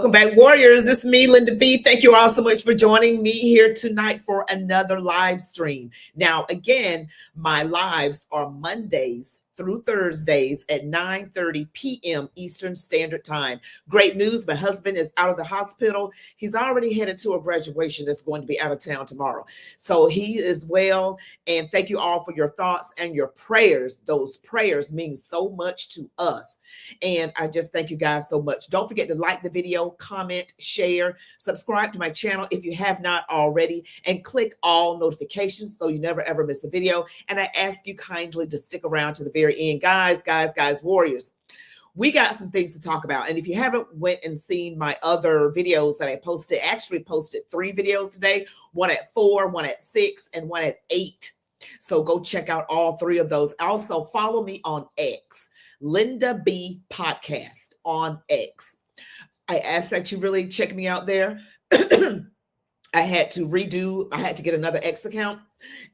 Welcome back, Warriors. It's me, Linda B. Thank you all so much for joining me here tonight for another live stream. Now, again, my lives are Mondays through Thursdays at 9:30 p.m. Eastern Standard Time. Great news, my husband is out of the hospital. He's already headed to a graduation that's going to be out of town tomorrow. So he is well, and thank you all for your thoughts and your prayers. Those prayers mean so much to us. And I just thank you guys so much. Don't forget to like the video, comment, share, subscribe to my channel if you have not already, and click all notifications so you never ever miss a video. And I ask you kindly to stick around to the very end. Guys, Warriors, we got some things to talk about. And if you haven't went and seen my other videos that I posted, actually posted 3 videos today, one at 4, one at 6, and one at 8. So go check out all 3 of those. Also follow me on X, Linda B Podcast on X. I ask that you really check me out there. I had to get another X account.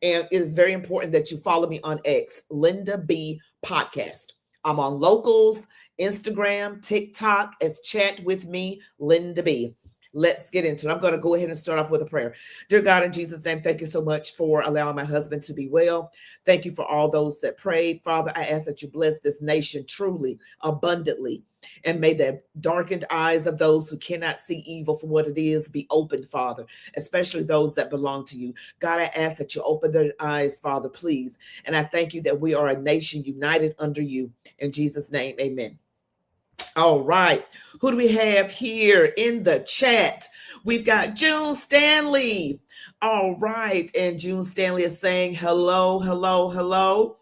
And it is very important that you follow me on X, Linda B Podcast. I'm on Locals, Instagram, TikTok as ChatWithMeLindaB. Let's get into it. I'm going to go ahead and start off with a prayer. Dear God, in Jesus' name, thank you so much for allowing my husband to be well. Thank you for all those that prayed. Father, I ask that you bless this nation truly, abundantly, and may the darkened eyes of those who cannot see evil for what it is be opened, Father, especially those that belong to you. God, I ask that you open their eyes, Father, please. And I thank you that we are a nation united under you. In Jesus' name, amen. All right. Who do we have here in the chat? We've got June Stanley. All right. And June Stanley is saying hello, hello, hello.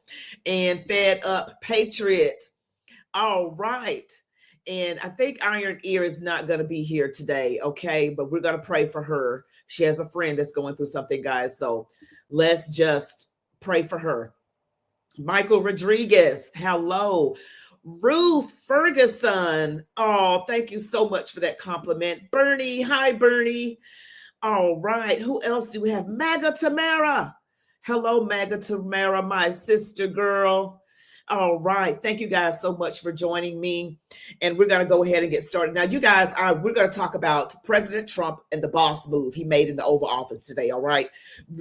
And Fed Up Patriot. All right. And I think Iron Ear is not going to be here today. Okay. But we're going to pray for her. She has a friend that's going through something, guys. So let's just pray for her. Michael Rodriguez. Hello. Ruth Ferguson. Oh, thank you so much for that compliment. Bernie. Hi, Bernie. All right. Who else do we have? Maga Tamara. Hello, Maga Tamara, my sister girl. All right. Thank you guys so much for joining me. And we're going to go ahead and get started. Now, you guys, we're going to talk about President Trump and the boss move he made in the Oval Office today. All right.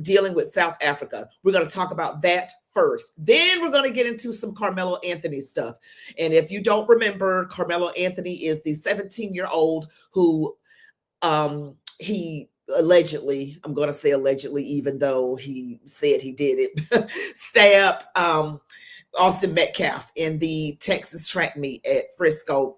Dealing with South Africa. We're going to talk about that first. Then we're going to get into some Karmelo Anthony stuff. And if you don't remember, Karmelo Anthony is the 17-year-old who he allegedly, I'm going to say allegedly, even though he said he did it, stabbed Austin Metcalf in the Texas track meet at Frisco,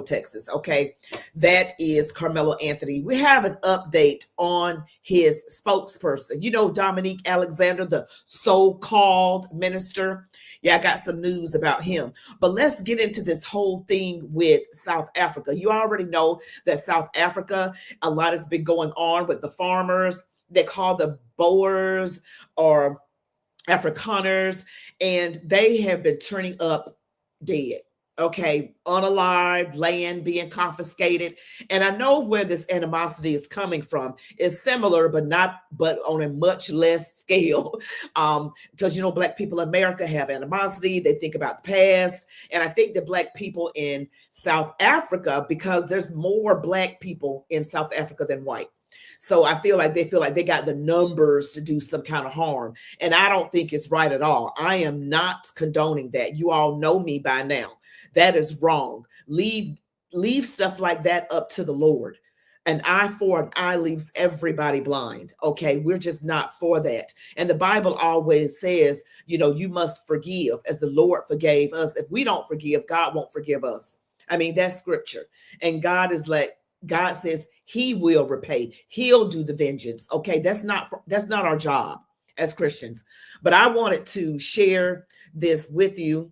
Texas. Okay. That is Karmelo Anthony. We have an update on his spokesperson. You know, Dominique Alexander, the so-called minister. Yeah, I got some news about him. But let's get into this whole thing with South Africa. You already know that South Africa, a lot has been going on with the farmers. They call them Boers or Afrikaners, and they have been turning up dead. Okay, unalived, land being confiscated. And I know where this animosity is coming from. It's similar, but on a much less scale. Because, you know, Black people in America have animosity. They think about the past. And I think that Black people in South Africa, because there's more Black people in South Africa than white. So I feel like they got the numbers to do some kind of harm. And I don't think it's right at all. I am not condoning that. You all know me by now. That is wrong. Leave stuff like that up to the Lord. An eye for an eye leaves everybody blind. Okay, we're just not for that. And the Bible always says, you know, you must forgive as the Lord forgave us. If we don't forgive, God won't forgive us. I mean, that's scripture. And God says he will repay. He'll do the vengeance. Okay, that's not our job as Christians. But I wanted to share this with you.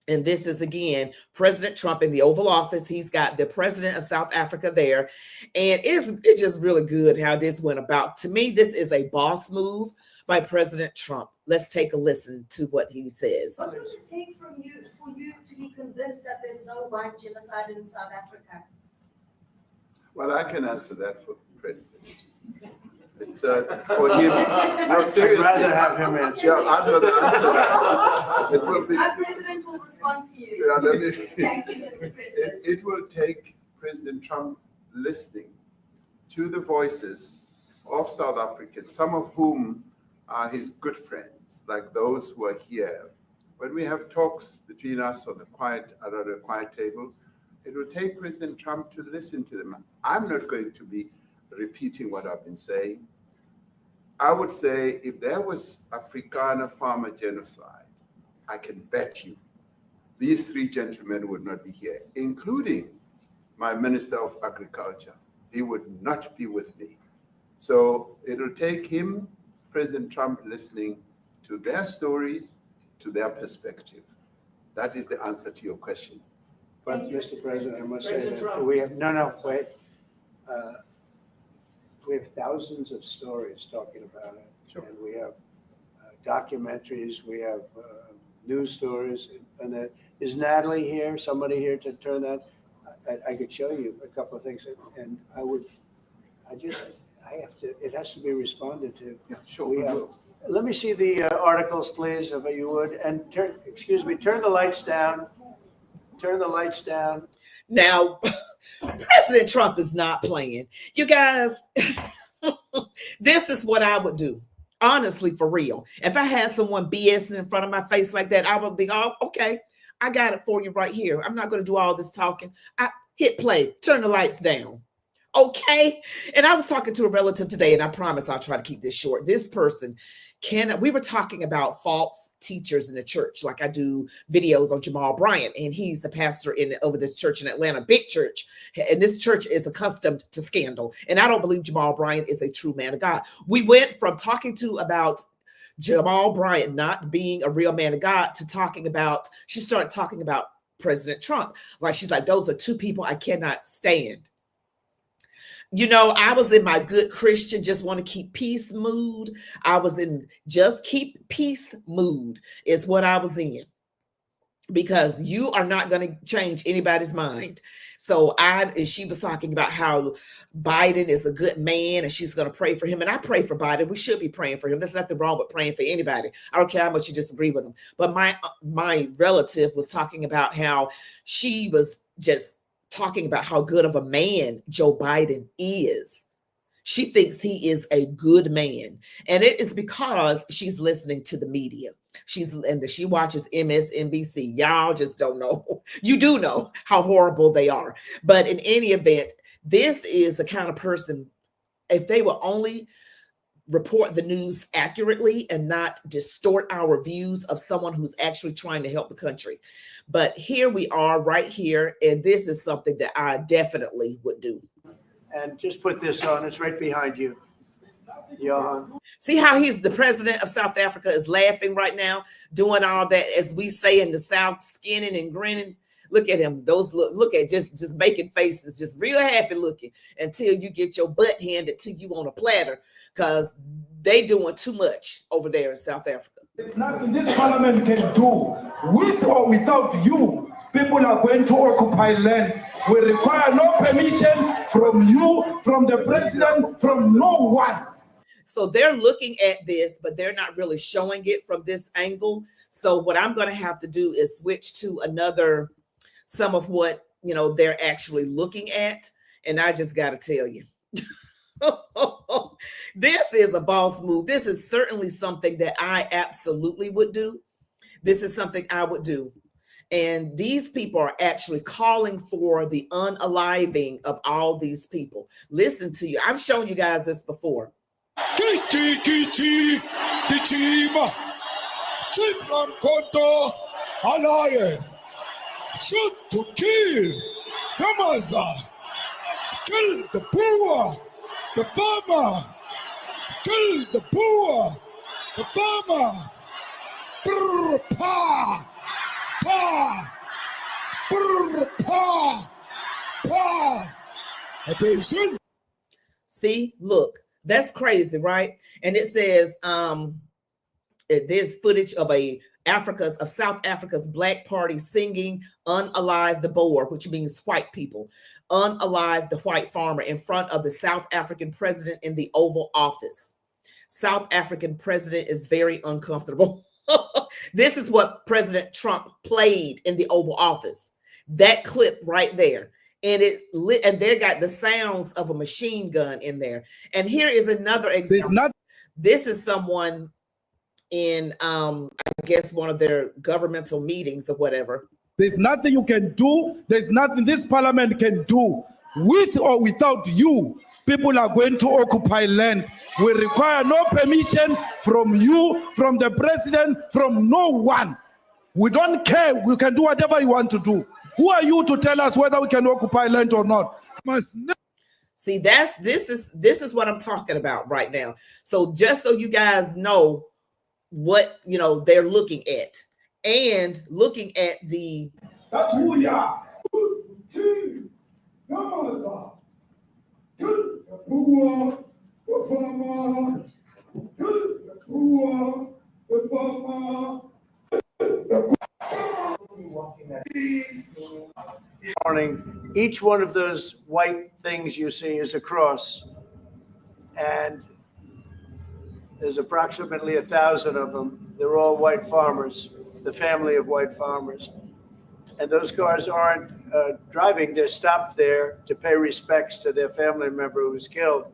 And this is, again, President Trump in the Oval Office. He's got the president of South Africa there. And it's just really good how this went about. To me, this is a boss move by President Trump. Let's take a listen to what he says. What would it take for you to be convinced that there's no white genocide in South Africa? Well, I can answer that for the president. It's for him. No, seriously. I'd rather have him answer. Yeah, I'd rather answer that. It will be. Our president will respond to you. Yeah, Thank you, Mr. President. It will take President Trump listening to the voices of South Africans, some of whom are his good friends, like those who are here. When we have talks between us on the quiet, around a quiet table, it will take President Trump to listen to them. I'm not going to be repeating what I've been saying. I would say if there was Afrikaner farmer genocide, I can bet you these three gentlemen would not be here, including my Minister of Agriculture. He would not be with me. So it'll take him, President Trump, listening to their stories, to their perspective. That is the answer to your question. But Mr. President, I must say President that Trump. we have, wait. We have thousands of stories talking about it. Sure. And we have documentaries, we have news stories. And that, is Natalie here, somebody here to turn that? I could show you a couple of things, and I have to, it has to be responded to. Yeah, sure. We have, let me see the articles, please, if you would, and turn the lights down. Turn the lights down. Now, President Trump is not playing. You guys, this is what I would do. Honestly, for real. If I had someone BSing in front of my face like that, I would be, oh, okay, I got it for you right here. I'm not going to do all this talking. I hit play, turn the lights down. Okay. And I was talking to a relative today, and I promise I'll try to keep this short. This person we were talking about false teachers in the church. Like I do videos on Jamal Bryant, and he's the pastor over this church in Atlanta, big church. And this church is accustomed to scandal. And I don't believe Jamal Bryant is a true man of God. We went from talking about Jamal Bryant not being a real man of God to she started talking about President Trump. Like she's like, those are two people I cannot stand. You know, I was in my good Christian, just want to keep peace mood. I was in just keep peace mood is what I was in, because you are not going to change anybody's mind. So she was talking about how Biden is a good man and she's going to pray for him. And I pray for Biden. We should be praying for him. There's nothing wrong with praying for anybody. I don't care how much you disagree with him. But my relative was talking about how she was just talking about how good of a man Joe Biden is. She thinks he is a good man. And it is because she's listening to the media. She watches MSNBC. Y'all just don't know. You do know how horrible they are. But in any event, this is the kind of person, if they will only report the news accurately and not distort our views of someone who's actually trying to help the country. But here we are right here. And this is something that I definitely would do. And just put this on. It's right behind you. Johan. See how he's the president of South Africa is laughing right now, doing all that, as we say in the South, skinning and grinning. Look at him. Those look at just making faces, just real happy looking until you get your butt handed to you on a platter, because they doing too much over there in South Africa. There's nothing this parliament can do. With or without you, people are going to occupy land. We require no permission from you, from the president, from no one. So they're looking at this, but they're not really showing it from this angle. So what I'm going to have to do is switch to some of what, they're actually looking at. And I just got to tell you, this is a boss move. This is certainly something that I absolutely would do. This is something I would do. And these people are actually calling for the unaliving of all these people. Listen to you. I've shown you guys this before. Alliance. Shoot to kill. Yamaza. Kill the poor. The farmer. Kill the poor. The farmer. Brr, pa. Pa. Brr, pa. Pa. Attention. See, look, that's crazy, right? And it says there's footage of South Africa's Black Party singing Unalive the Boer, which means white people, Unalive the white farmer, in front of the South African president in the Oval Office. South African president is very uncomfortable. This is what President Trump played in the Oval Office. That clip right there. and it's lit, and they got the sounds of a machine gun in there. And here is another example. This is someone in I guess one of their governmental meetings or whatever. There's nothing you can do. There's nothing this parliament can do. With or without you, people are going to occupy land. We require no permission from you, from the president, from no one. We don't care. We can do whatever you want to do. Who are you to tell us whether we can occupy land or not? See, this is what I'm talking about right now. So just so you guys know what they're looking at, and looking at the. That's who we are. Morning, each one of those white things you see is a cross, and there's approximately 1,000 of them. They're all white farmers, the family of white farmers. And those cars aren't driving, they're stopped there to pay respects to their family member who was killed.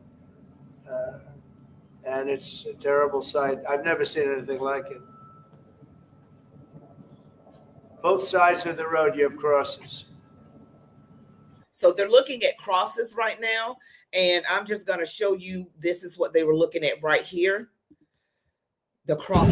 And it's a terrible sight. I've never seen anything like it. Both sides of the road, you have crosses. So they're looking at crosses right now. And I'm just going to show you, this is what they were looking at right here. The cross.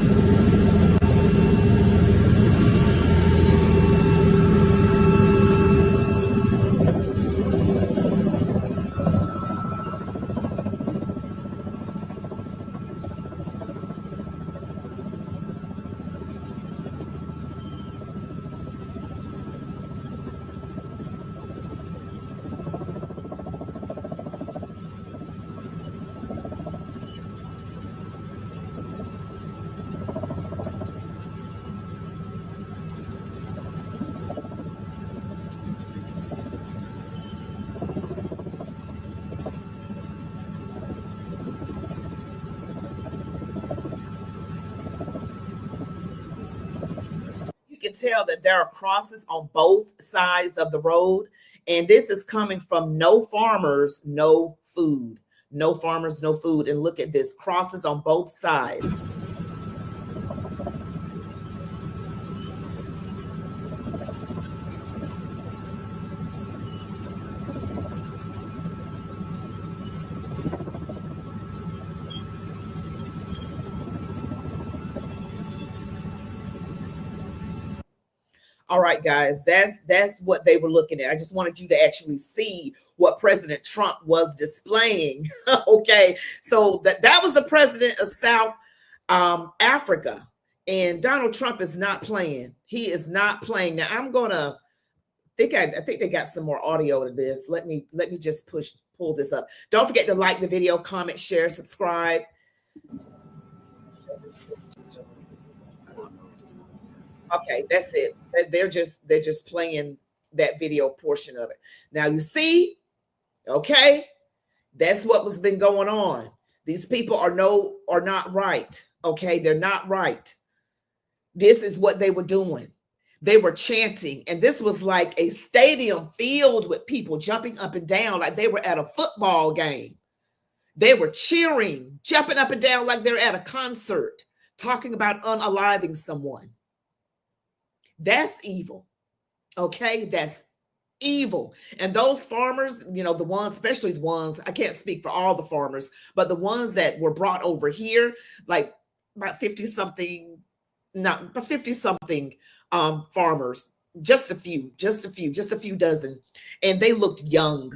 Can tell that there are crosses on both sides of the road, and this is coming from no farmers, no food. No farmers, no food. And look at this, crosses on both sides. All right, guys, that's what they were looking at. I just wanted you to actually see what President Trump was displaying. Okay, so that was the president of South Africa, and Donald Trump is not playing. He is not playing. Now I'm gonna I think they got some more audio to this. Let me just pull this up. Don't forget to like the video, comment, share, subscribe. Okay, that's it. They're just playing that video portion of it. Now you see, okay, that's what was been going on. These people are not right. Okay, they're not right. This is what they were doing. They were chanting, and this was like a stadium filled with people jumping up and down like they were at a football game. They were cheering, jumping up and down like they're at a concert, talking about unaliving someone. That's evil. Okay, that's evil. And those farmers, the ones, especially the ones, I can't speak for all the farmers, but the ones that were brought over here, like about 50 something farmers, just a few dozen, and they looked young.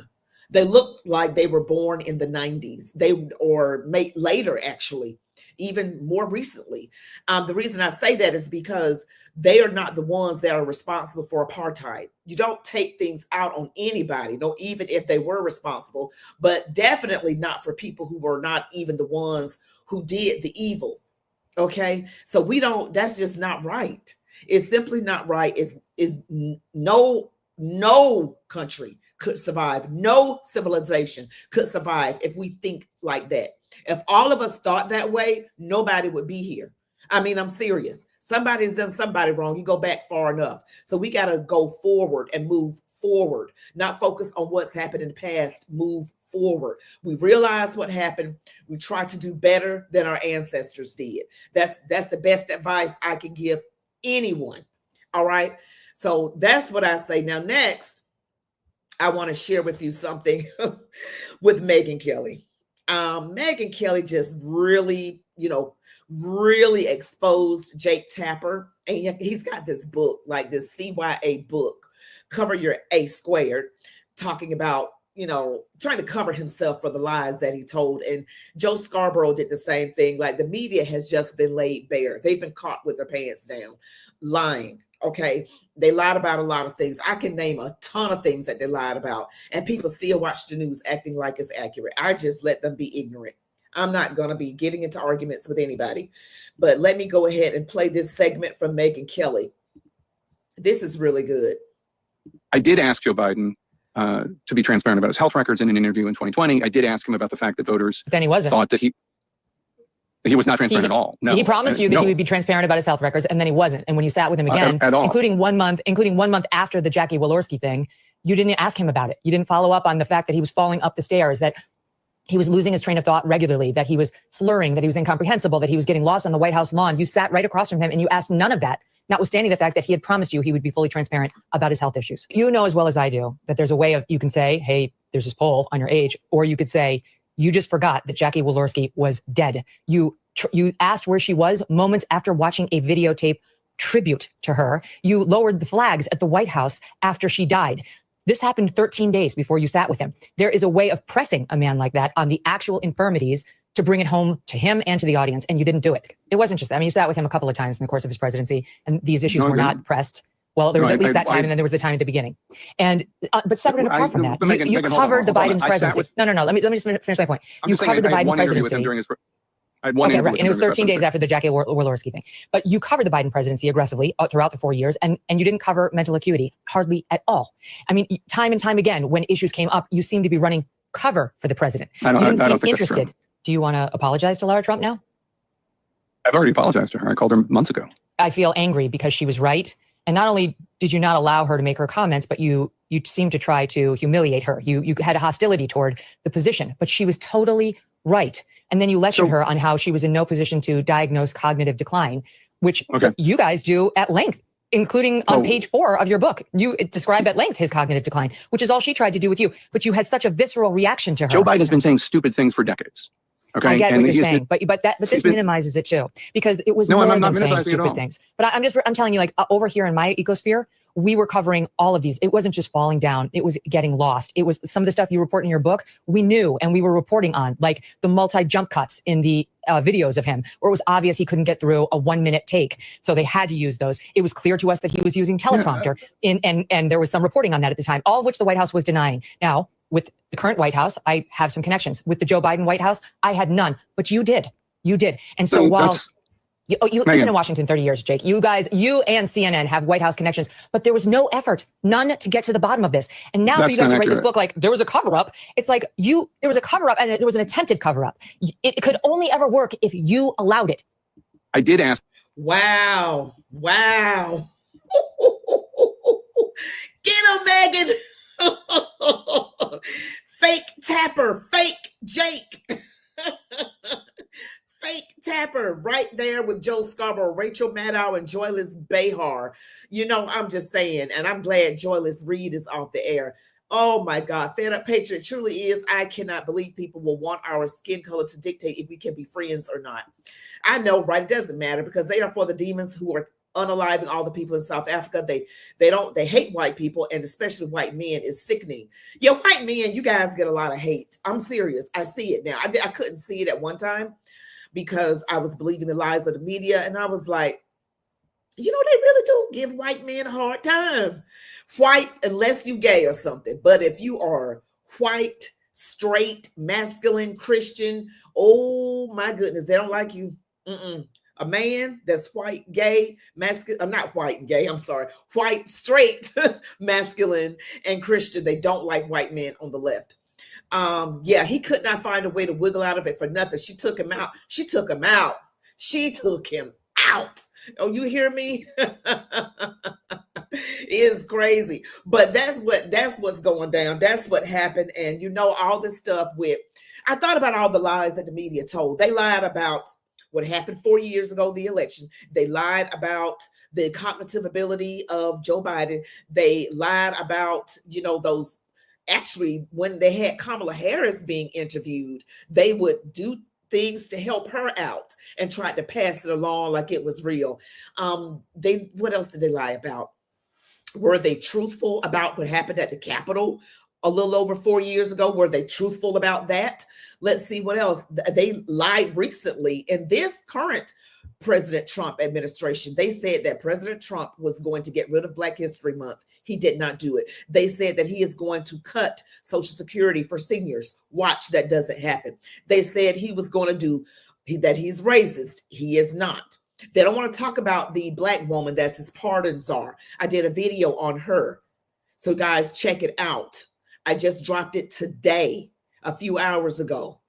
They looked like they were born in the 90s. Or later, actually, even more recently. The reason I say that is because they are not the ones that are responsible for apartheid. You don't take things out on anybody, no, even if they were responsible, but definitely not for people who were not even the ones who did the evil. Okay, so that's just not right. It's simply not right. Is no country could survive. No civilization could survive if we think like that. If all of us thought that way, nobody would be here. I mean, I'm serious. Somebody's done somebody wrong. You go back far enough. So we got to go forward and move forward, not focus on what's happened in the past, move forward. We realize what happened. We try to do better than our ancestors did. That's the best advice I can give anyone. All right. So that's what I say. Now, next, I want to share with you something with Megyn Kelly. Megyn Kelly just really, really exposed Jake Tapper. And he's got this book, like this CYA book, Cover Your A Squared, talking about, trying to cover himself for the lies that he told. And Joe Scarborough did the same thing. Like, the media has just been laid bare. They've been caught with their pants down, lying. Okay. They lied about a lot of things. I can name a ton of things that they lied about, and people still watch the news acting like it's accurate. I just let them be ignorant. I'm not going to be getting into arguments with anybody, but let me go ahead and play this segment from Megyn Kelly. This is really good. I did ask Joe Biden to be transparent about his health records in an interview in 2020. I did ask him about the fact that voters then he wasn't. thought that he was not transparent at all. No, he promised you that he would be transparent about his health records, and then he wasn't. And when you sat with him again, at all. including 1 month after the Jackie Walorski thing, you didn't ask him about it. You didn't follow up on the fact that he was falling up the stairs, that he was losing his train of thought regularly, that he was slurring, that he was incomprehensible, that he was getting lost on the White House lawn. You sat right across from him and you asked none of that, notwithstanding the fact that he had promised you he would be fully transparent about his health issues. You know as well as I do that there's a way of, you can say, hey, there's this poll on your age, or you could say, you just forgot that Jackie Walorski was dead. You asked where she was moments after watching a videotape tribute to her. You lowered the flags at the White House after she died. This happened 13 days before you sat with him. There is a way of pressing a man like that on the actual infirmities to bring it home to him and to the audience, and you didn't do it. It wasn't just that. I mean, you sat with him a couple of times in the course of his presidency, and these issues were not pressed. Well, there was at least that time, and then there was the time at the beginning. And but separate and apart from that, you covered the Biden's presidency. No. Let me just finish my point. You covered the Biden presidency. Okay, right. And it was 13 days after the Jackie Walorski thing. But you covered the Biden presidency aggressively throughout the 4 years, and you didn't cover mental acuity hardly at all. I mean, time and time again, when issues came up, you seemed to be running cover for the president. You didn't seem interested. Do you want to apologize to Lara Trump now? I've already apologized to her. I called her months ago. I feel angry because she was right. And not only did you not allow her to make her comments, but you seemed to try to humiliate her. You had a hostility toward the position, but she was totally right. And then you lectured her on how she was in no position to diagnose cognitive decline, which you guys do at length, including on page 4 of your book. You describe at length his cognitive decline, which is all she tried to do with you. But you had such a visceral reaction to her. Joe Biden has been saying stupid things for decades. Okay, I get what you're saying, but this minimizes it too, because it was more than saying stupid things. But I'm telling you, like over here in my ecosphere, we were covering all of these. It wasn't just falling down. It was getting lost. It was some of the stuff you report in your book. We knew, and we were reporting on, like the multi-jump cuts in the videos of him, where it was obvious he couldn't get through a 1-minute take. So they had to use those. It was clear to us that he was using teleprompter, and there was some reporting on that at the time, all of which the White House was denying. Now, with the current White House, I have some connections. With the Joe Biden White House, I had none, but you did. And so while you've been in Washington 30 years, Jake, you guys, you and CNN have White House connections, but there was no effort, none to get to the bottom of this. And now for you guys to write this book, like there was a cover up. It's like there was a cover up, and there was an attempted cover up. It could only ever work if you allowed it. I did ask. Wow. Get him, Megyn. Fake Tapper, fake Jake. Fake Tapper right there with Joe Scarborough, Rachel Maddow, and Joyless Behar. I'm just saying, and I'm glad Joyless Reed is off the air. Oh my God, Fed Up Patriot truly is. I cannot believe people will want our skin color to dictate if we can be friends or not. I know, right? It doesn't matter, because they are for the demons who are unaliving all the people in South Africa. They hate white people, and especially white men. Is sickening. Yeah, white men, you guys get a lot of hate. I'm serious. I see it now. I couldn't see it at one time because I was believing the lies of the media, and I was like, they really do give white men a hard time. White, unless you gay or something. But if you are white, straight, masculine, Christian, oh my goodness, they don't like you. A man that's white, gay, masculine, I'm not white and gay, I'm sorry, white, straight, masculine, and Christian, they don't like white men on the left. He could not find a way to wiggle out of it for nothing. She took him out. Oh, you hear me? It's crazy. But that's what's going down. That's what happened. And you know, all this stuff with, I thought about all the lies that the media told. They lied about what happened 4 years ago, the election. They lied about the cognitive ability of Joe Biden. They lied about, you know, those, actually, when they had Kamala Harris being interviewed, they would do things to help her out and tried to pass it along like it was real. What else did they lie about? Were they truthful about what happened at the Capitol a little over 4 years ago? Were they truthful about that? Let's see what else. They lied recently in this current President Trump administration. They said that President Trump was going to get rid of Black History Month. He did not do it. They said that he is going to cut Social Security for seniors. Watch, that doesn't happen. They said he was going to do that. He's racist. He is not. They don't want to talk about the Black woman that's his pardon czar. I did a video on her. So guys, check it out. I just dropped it today, a few hours ago.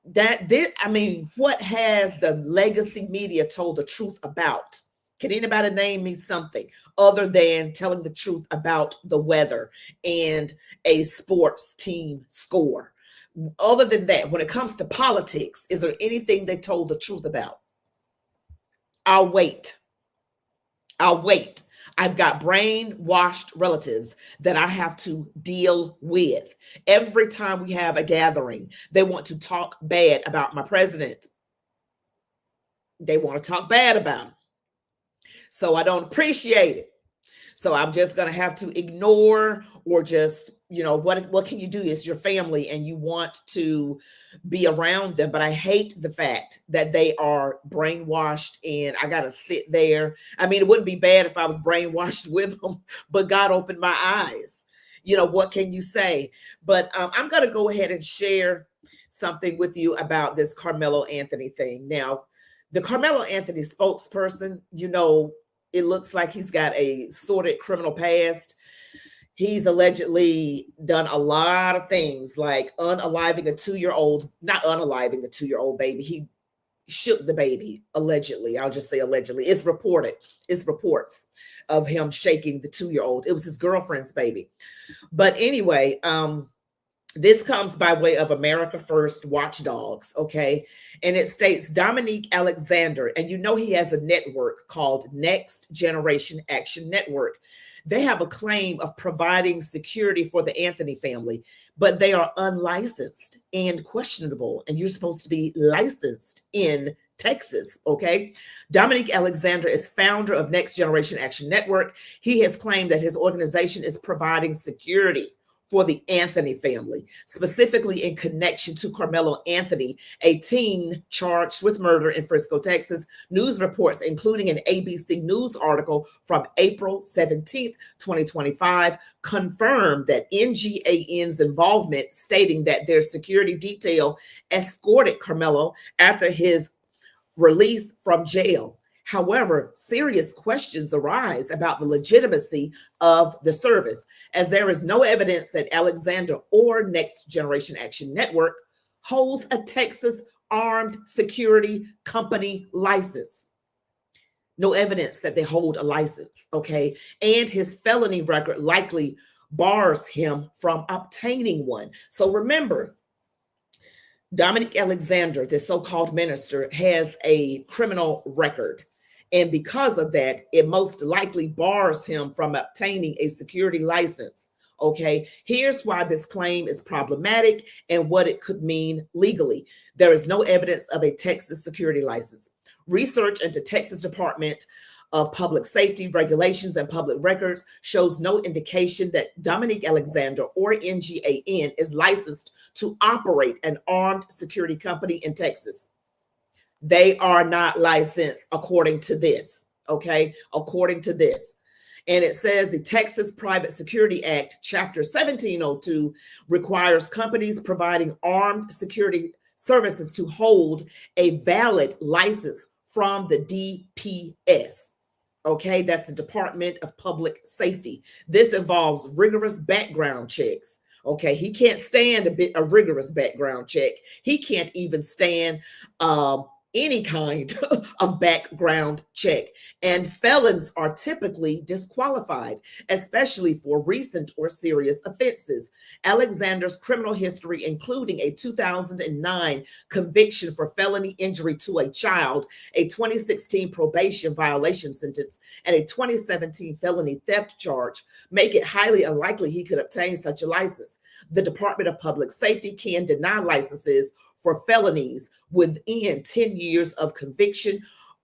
What has the legacy media told the truth about? Can anybody name me something other than telling the truth about the weather and a sports team score? Other than that, when it comes to politics, is there anything they told the truth about? I'll wait. I've got brainwashed relatives that I have to deal with. Every time we have a gathering, they want to talk bad about my president. They want to talk bad about him. So I don't appreciate it. So I'm just going to have to ignore, or just, you know, what can you do? It's your family and you want to be around them. But I hate the fact that they are brainwashed and I got to sit there. I mean, it wouldn't be bad if I was brainwashed with them, but God opened my eyes. You know, what can you say? But I'm going to go ahead and share something with you about this Karmelo Anthony thing. Now, the Karmelo Anthony spokesperson, you know, it looks like he's got a sordid criminal past. He's allegedly done a lot of things, like unaliving a 2-year-old, not unaliving the 2-year-old baby. He shook the baby, allegedly. I'll just say allegedly. It's reported. It's reports of him shaking the 2-year-old. It was his girlfriend's baby. But anyway, this comes by way of America First Watchdogs, okay? And it states Dominique Alexander, and you know he has a network called Next Generation Action Network. They have a claim of providing security for the Anthony family, but they are unlicensed and questionable, and you're supposed to be licensed in Texas, okay? Dominique Alexander is founder of Next Generation Action Network. He has claimed that his organization is providing security for the Anthony family, specifically in connection to Karmelo Anthony, a teen charged with murder in Frisco, Texas. News reports, including an ABC News article from April 17th, 2025, confirmed that NGAN's involvement, stating that their security detail escorted Karmelo after his release from jail. However, serious questions arise about the legitimacy of the service, as there is no evidence that Alexander or Next Generation Action Network holds a Texas armed security company license. No evidence that they hold a license, okay? And his felony record likely bars him from obtaining one. So remember, Dominique Alexander, the so-called minister, has a criminal record. And because of that, it most likely bars him from obtaining a security license. Okay, here's why this claim is problematic and what it could mean legally. There is no evidence of a Texas security license. Research into Texas Department of Public Safety Regulations and Public Records shows no indication that Dominique Alexander or NGAN is licensed to operate an armed security company in Texas. They are not licensed according to this, okay? According to this. And it says the Texas Private Security Act, Chapter 1702, requires companies providing armed security services to hold a valid license from the DPS. Okay, that's the Department of Public Safety. This involves rigorous background checks. Okay, he can't stand a rigorous background check. He can't even stand any kind of background check, and felons are typically disqualified, especially for recent or serious offenses. Alexander's criminal history, including a 2009 conviction for felony injury to a child, a 2016 probation violation sentence, and a 2017 felony theft charge, make it highly unlikely he could obtain such a license. The Department of Public Safety can deny licenses for felonies within 10 years of conviction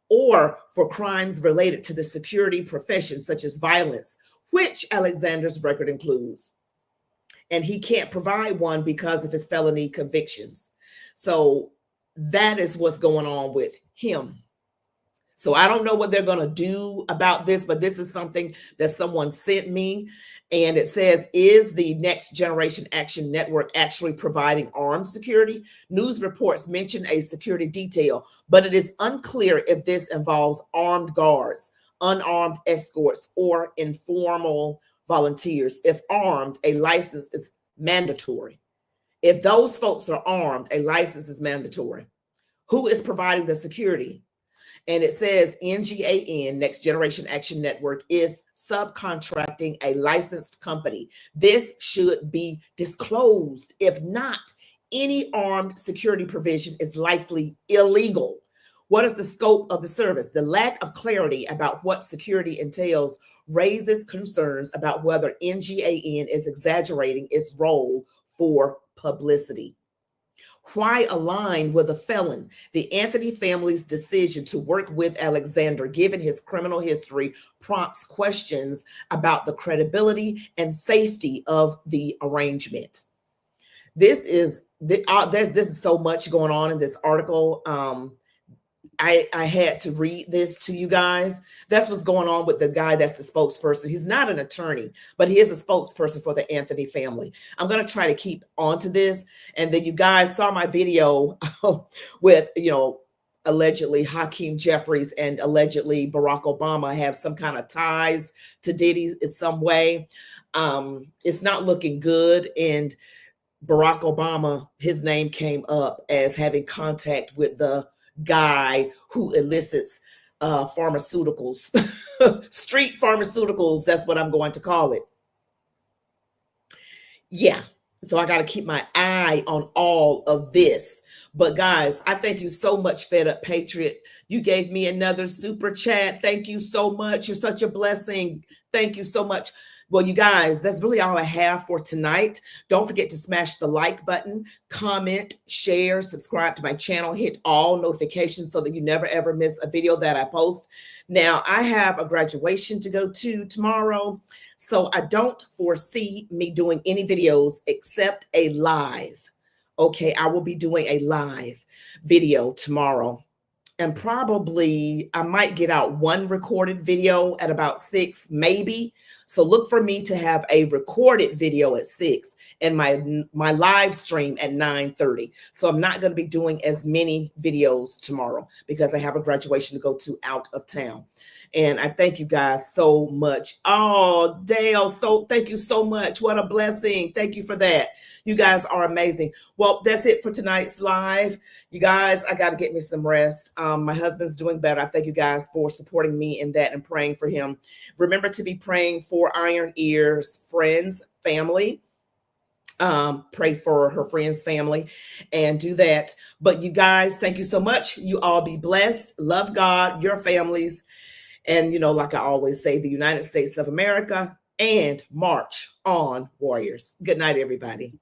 or for crimes related to the security profession, such as violence, which Alexander's record includes. And he can't provide one because of his felony convictions. So that is what's going on with him. So I don't know what they're going to do about this, but this is something that someone sent me. And it says, is the Next Generation Action Network actually providing armed security? News reports mention a security detail, but it is unclear if this involves armed guards, unarmed escorts, or informal volunteers. If armed, a license is mandatory. If those folks are armed, a license is mandatory. Who is providing the security? And it says NGAN, Next Generation Action Network, is subcontracting a licensed company. This should be disclosed. If not, any armed security provision is likely illegal. What is the scope of the service? The lack of clarity about what security entails raises concerns about whether NGAN is exaggerating its role for publicity. Why align with a felon? The Anthony family's decision to work with Alexander, given his criminal history, prompts questions about the credibility and safety of the arrangement. This is so much going on in this article. I had to read this to you guys. That's what's going on with the guy that's the spokesperson. He's not an attorney, but he is a spokesperson for the Anthony family. I'm going to try to keep on to this. And then you guys saw my video with, allegedly Hakeem Jeffries and allegedly Barack Obama have some kind of ties to Diddy in some way. It's not looking good. And Barack Obama, his name came up as having contact with the guy who elicits pharmaceuticals, street pharmaceuticals. That's what I'm going to call it. Yeah. So I got to keep my eye on all of this. But guys, I thank you so much, Fed Up Patriot. You gave me another super chat. Thank you so much. You're such a blessing. Thank you so much. Well, you guys, that's really all I have for tonight. Don't forget to smash the like button, comment, share, subscribe to my channel, hit all notifications so that you never, ever miss a video that I post. Now, I have a graduation to go to tomorrow, so I don't foresee me doing any videos except a live. Okay, I will be doing a live video tomorrow. And probably I might get out one recorded video at about 6, maybe. So look for me to have a recorded video at 6 and my live stream at 9:30. So I'm not going to be doing as many videos tomorrow because I have a graduation to go to out of town. And I thank you guys so much. Oh, Dale, so thank you so much. What a blessing. Thank you for that. You guys are amazing. Well, that's it for tonight's live. You guys, I got to get me some rest. My husband's doing better. I thank you guys for supporting me in that and praying for him. Remember to be praying for Iron Ear's friends, family. Pray for her friend's family and do that. But you guys, thank you so much. You all be blessed. Love God, your families. And, like I always say, the United States of America, and march on, warriors. Good night, everybody.